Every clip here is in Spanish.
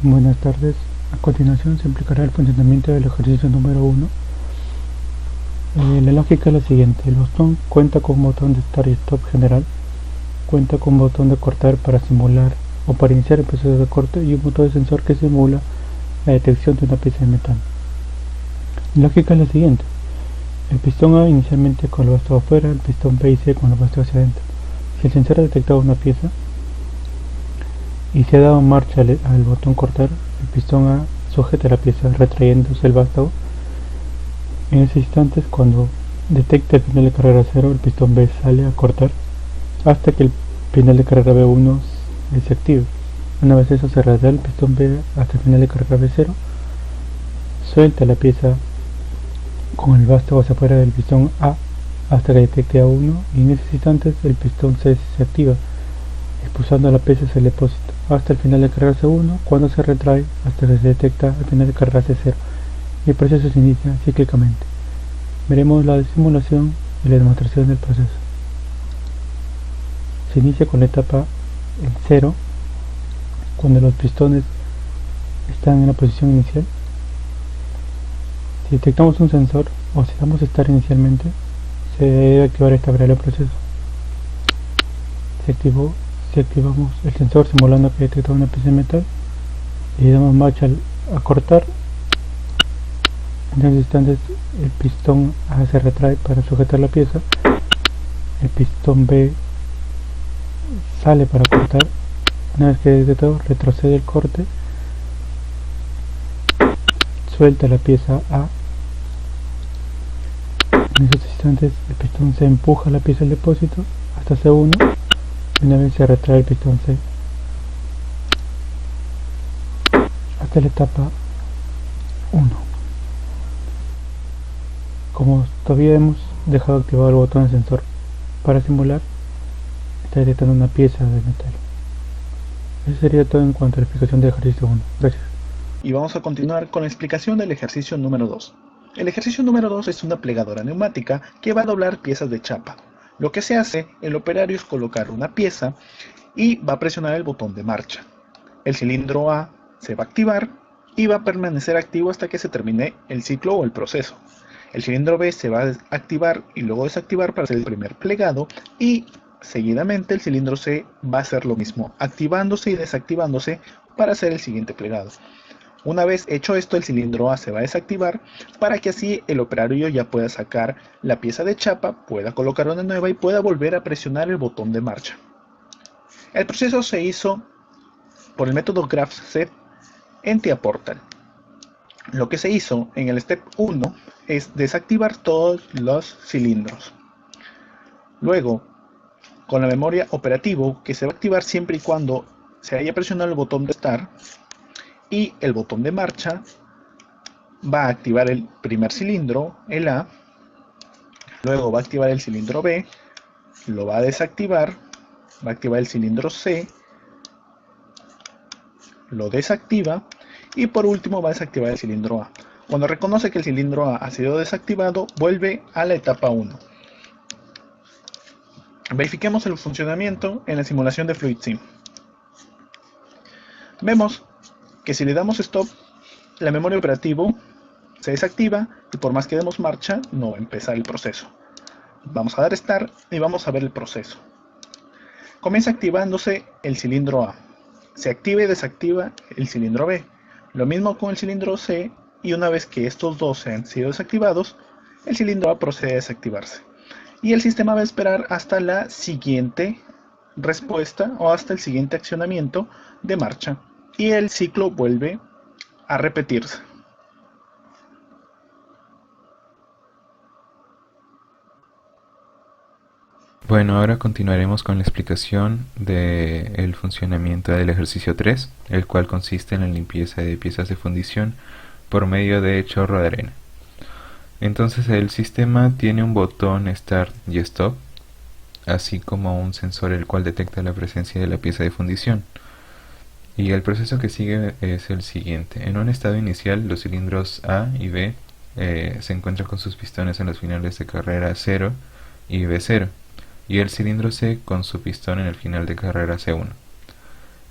Buenas tardes. A continuación se explicará el funcionamiento del ejercicio número 1. La lógica es la siguiente. El botón cuenta con un botón de Start y Stop general, cuenta con un botón de cortar para simular o para iniciar el proceso de corte y un botón de sensor que simula la detección de una pieza de metal. La lógica es la siguiente. El pistón A inicialmente con el vástago afuera, el pistón B y C con el vástago hacia adentro. Si el sensor ha detectado una pieza y se ha dado marcha al botón cortar, el pistón A sujeta la pieza retrayéndose el vástago. En ese instante, cuando detecta el final de carrera 0, el pistón B sale a cortar hasta que el final de carrera B1 se active. Una vez eso se retrasa el pistón B hasta el final de carrera B0, suelta la pieza con el vástago hacia afuera del pistón A hasta que detecte A1 y en esos instantes el pistón C se activa, expulsando la pieza hacia el depósito hasta el final de carrera C1, cuando se retrae hasta que se detecta el final de carrera C0 y el proceso se inicia cíclicamente. Veremos la simulación y la demostración del proceso. Se inicia con la etapa en 0 cuando los pistones están en la posición inicial. Si detectamos un sensor o si damos Start inicialmente, se debe activar esta variable de proceso. Si activamos el sensor simulando que detectamos una pieza de metal y damos marcha a cortar, en esos instantes el pistón A se retrae para sujetar la pieza, el pistón B sale para cortar, una vez que detectado retrocede el corte, suelta la pieza A, en esos instantes el pistón C empuja la pieza al depósito hasta C1 y una vez se retrae el pistón C hasta la etapa 1. Como todavía hemos dejado activado el botón de sensor para simular, está detectando una pieza de metal. Eso sería todo en cuanto a la explicación del ejercicio 1. Gracias. Y vamos a continuar con la explicación del ejercicio número 2. El ejercicio número 2 es una plegadora neumática que va a doblar piezas de chapa. Lo que se hace, el operario es colocar una pieza y va a presionar el botón de marcha. El cilindro A se va a activar y va a permanecer activo hasta que se termine el ciclo o el proceso. El cilindro B se va a activar y luego desactivar para hacer el primer plegado y seguidamente el cilindro C va a hacer lo mismo, activándose y desactivándose para hacer el siguiente plegado. Una vez hecho esto, el cilindro A se va a desactivar para que así el operario ya pueda sacar la pieza de chapa, pueda colocar una nueva y pueda volver a presionar el botón de marcha. El proceso se hizo por el método GraphSet en TIA-Portal. Lo que se hizo en el step 1 es desactivar todos los cilindros. Luego, con la memoria operativo, que se va a activar siempre y cuando se haya presionado el botón de Start, y el botón de marcha, va a activar el primer cilindro, el A, luego va a activar el cilindro B, lo va a desactivar, va a activar el cilindro C, lo desactiva y por último va a desactivar el cilindro A. Cuando reconoce que el cilindro A ha sido desactivado, vuelve a la etapa 1. Verifiquemos el funcionamiento en la simulación de FluidSim. Vemos que si le damos Stop, la memoria operativa se desactiva y por más que demos marcha, no va a empezar el proceso. Vamos a dar Start y vamos a ver el proceso. Comienza activándose el cilindro A. Se activa y desactiva el cilindro B. Lo mismo con el cilindro C y una vez que estos dos se han sido desactivados, el cilindro A procede a desactivarse. Y el sistema va a esperar hasta la siguiente respuesta o hasta el siguiente accionamiento de marcha. Y el ciclo vuelve a repetirse. Bueno, ahora continuaremos con la explicación del funcionamiento del ejercicio 3, el cual consiste en la limpieza de piezas de fundición por medio de chorro de arena. Entonces el sistema tiene un botón Start y Stop, así como un sensor el cual detecta la presencia de la pieza de fundición. Y el proceso que sigue es el siguiente. En un estado inicial, los cilindros A y B se encuentran con sus pistones en los finales de carrera 0 y B0, y el cilindro C con su pistón en el final de carrera C1.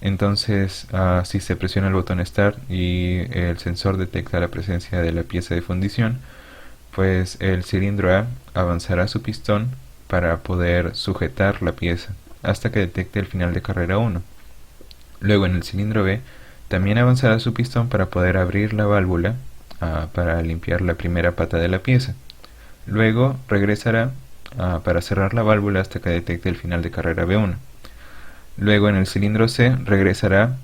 Entonces, si se presiona el botón Start y el sensor detecta la presencia de la pieza de fundición, pues el cilindro A avanzará su pistón para poder sujetar la pieza hasta que detecte el final de carrera 1. Luego en el cilindro B también avanzará su pistón para poder abrir la válvula para limpiar la primera pata de la pieza. Luego regresará para cerrar la válvula hasta que detecte el final de carrera B1. Luego en el cilindro C regresará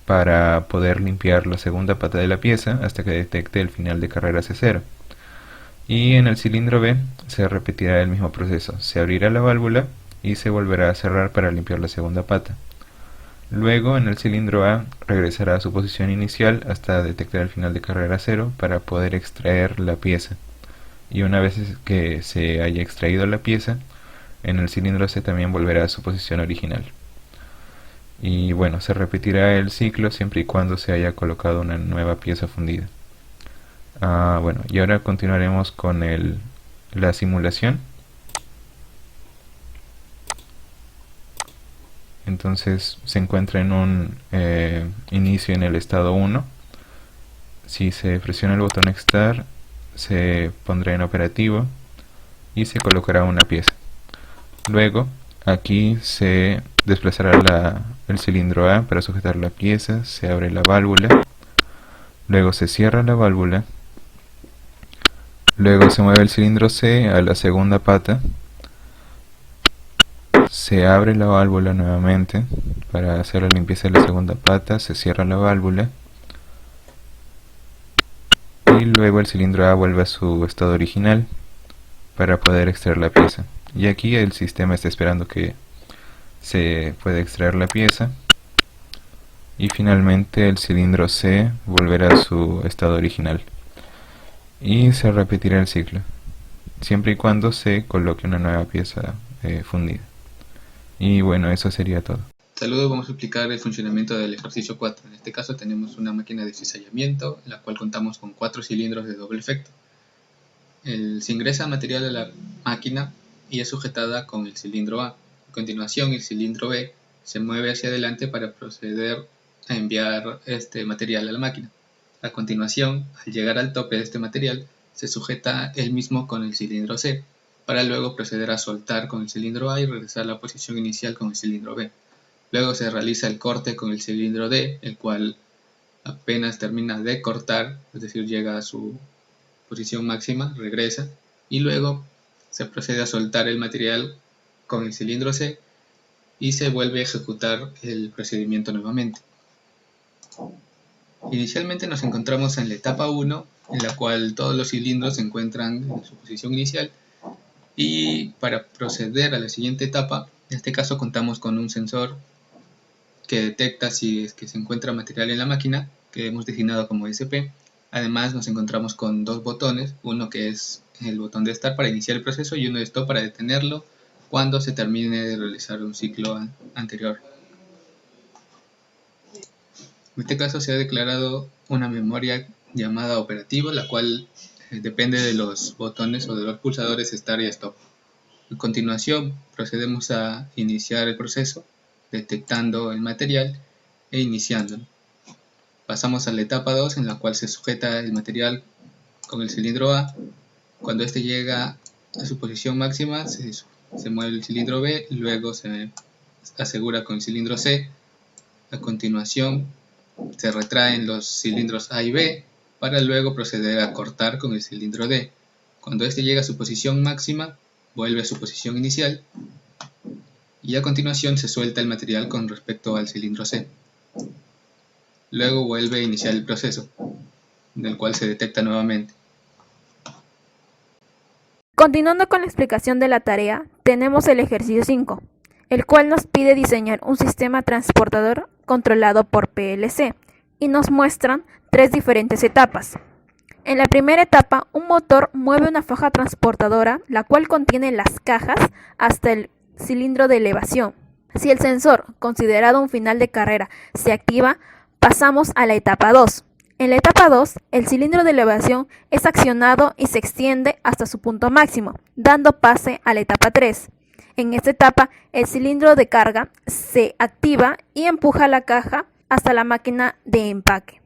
para poder limpiar la segunda pata de la pieza hasta que detecte el final de carrera C0. Y en el cilindro B se repetirá el mismo proceso. Se abrirá la válvula y se volverá a cerrar para limpiar la segunda pata. Luego en el cilindro A regresará a su posición inicial hasta detectar el final de carrera 0 para poder extraer la pieza. Y una vez que se haya extraído la pieza, en el cilindro C también volverá a su posición original. Y bueno, se repetirá el ciclo siempre y cuando se haya colocado una nueva pieza fundida. Bueno, y ahora continuaremos con la simulación. Entonces se encuentra en un inicio en el estado 1. Si se presiona el botón Start, se pondrá en operativo y se colocará una pieza. Luego aquí se desplazará el cilindro A para sujetar la pieza, se abre la válvula, luego se cierra la válvula, luego se mueve el cilindro C a la segunda pata, se abre la válvula nuevamente para hacer la limpieza de la segunda pata, se cierra la válvula y luego el cilindro A vuelve a su estado original para poder extraer la pieza. Y aquí el sistema está esperando que se pueda extraer la pieza y finalmente el cilindro C volverá a su estado original y se repetirá el ciclo siempre y cuando se coloque una nueva pieza fundida. Y bueno, eso sería todo. Saludos, vamos a explicar el funcionamiento del ejercicio 4. En este caso tenemos una máquina de cizallamiento, en la cual contamos con 4 cilindros de doble efecto. Se ingresa material a la máquina y es sujetada con el cilindro A. A continuación, el cilindro B se mueve hacia adelante para proceder a enviar este material a la máquina. A continuación, al llegar al tope de este material, se sujeta el mismo con el cilindro C, para luego proceder a soltar con el cilindro A y regresar a la posición inicial con el cilindro B. Luego se realiza el corte con el cilindro D, el cual apenas termina de cortar, es decir, llega a su posición máxima, regresa, y luego se procede a soltar el material con el cilindro C y se vuelve a ejecutar el procedimiento nuevamente. Inicialmente nos encontramos en la etapa 1, en la cual todos los cilindros se encuentran en su posición inicial, y para proceder a la siguiente etapa, en este caso contamos con un sensor que detecta si es que se encuentra material en la máquina, que hemos designado como SP. Además nos encontramos con 2 botones, uno que es el botón de Start para iniciar el proceso y uno de Stop para detenerlo cuando se termine de realizar un ciclo anterior. En este caso se ha declarado una memoria llamada operativo, la cual depende de los botones o de los pulsadores Start y Stop. A continuación procedemos a iniciar el proceso, detectando el material e iniciándolo. Pasamos a la etapa 2, en la cual se sujeta el material con el cilindro A. Cuando este llega a su posición máxima, se mueve el cilindro B, luego se asegura con el cilindro C. A continuación se retraen los cilindros A y B para luego proceder a cortar con el cilindro D. Cuando este llega a su posición máxima, vuelve a su posición inicial y a continuación se suelta el material con respecto al cilindro C. Luego vuelve a iniciar el proceso, del cual se detecta nuevamente. Continuando con la explicación de la tarea, tenemos el ejercicio 5, el cual nos pide diseñar un sistema transportador controlado por PLC y nos muestran 3 diferentes etapas. En la primera etapa, un motor mueve una faja transportadora, la cual contiene las cajas hasta el cilindro de elevación. Si el sensor, considerado un final de carrera, se activa, pasamos a la etapa 2. En la etapa 2, el cilindro de elevación es accionado y se extiende hasta su punto máximo, dando pase a la etapa 3. En esta etapa, el cilindro de carga se activa y empuja la caja hasta la máquina de empaque.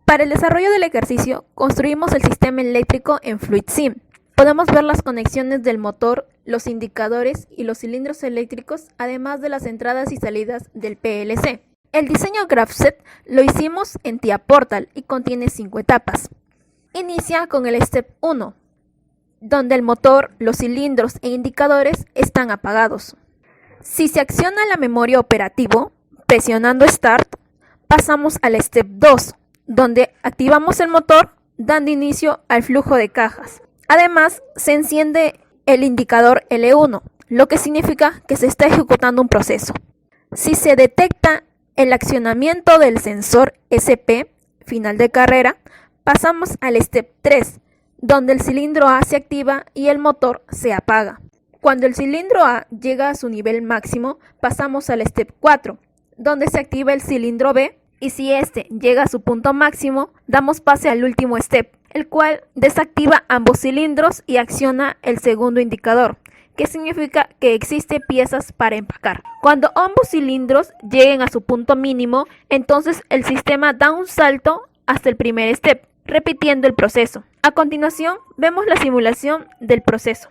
Para el desarrollo del ejercicio, construimos el sistema eléctrico en FluidSim. Podemos ver las conexiones del motor, los indicadores y los cilindros eléctricos, además de las entradas y salidas del PLC. El diseño GraphSet lo hicimos en TIA Portal y contiene 5 etapas. Inicia con el Step 1, donde el motor, los cilindros e indicadores están apagados. Si se acciona la memoria operativo, presionando Start, pasamos al Step 2, donde activamos el motor, dando inicio al flujo de cajas. Además, se enciende el indicador L1, lo que significa que se está ejecutando un proceso. Si se detecta el accionamiento del sensor SP, final de carrera, pasamos al Step 3, donde el cilindro A se activa y el motor se apaga. Cuando el cilindro A llega a su nivel máximo, pasamos al Step 4, donde se activa el cilindro B, y si este llega a su punto máximo, damos pase al último step, el cual desactiva ambos cilindros y acciona el segundo indicador, que significa que existe piezas para empacar. Cuando ambos cilindros lleguen a su punto mínimo, entonces el sistema da un salto hasta el primer step, repitiendo el proceso. A continuación, vemos la simulación del proceso.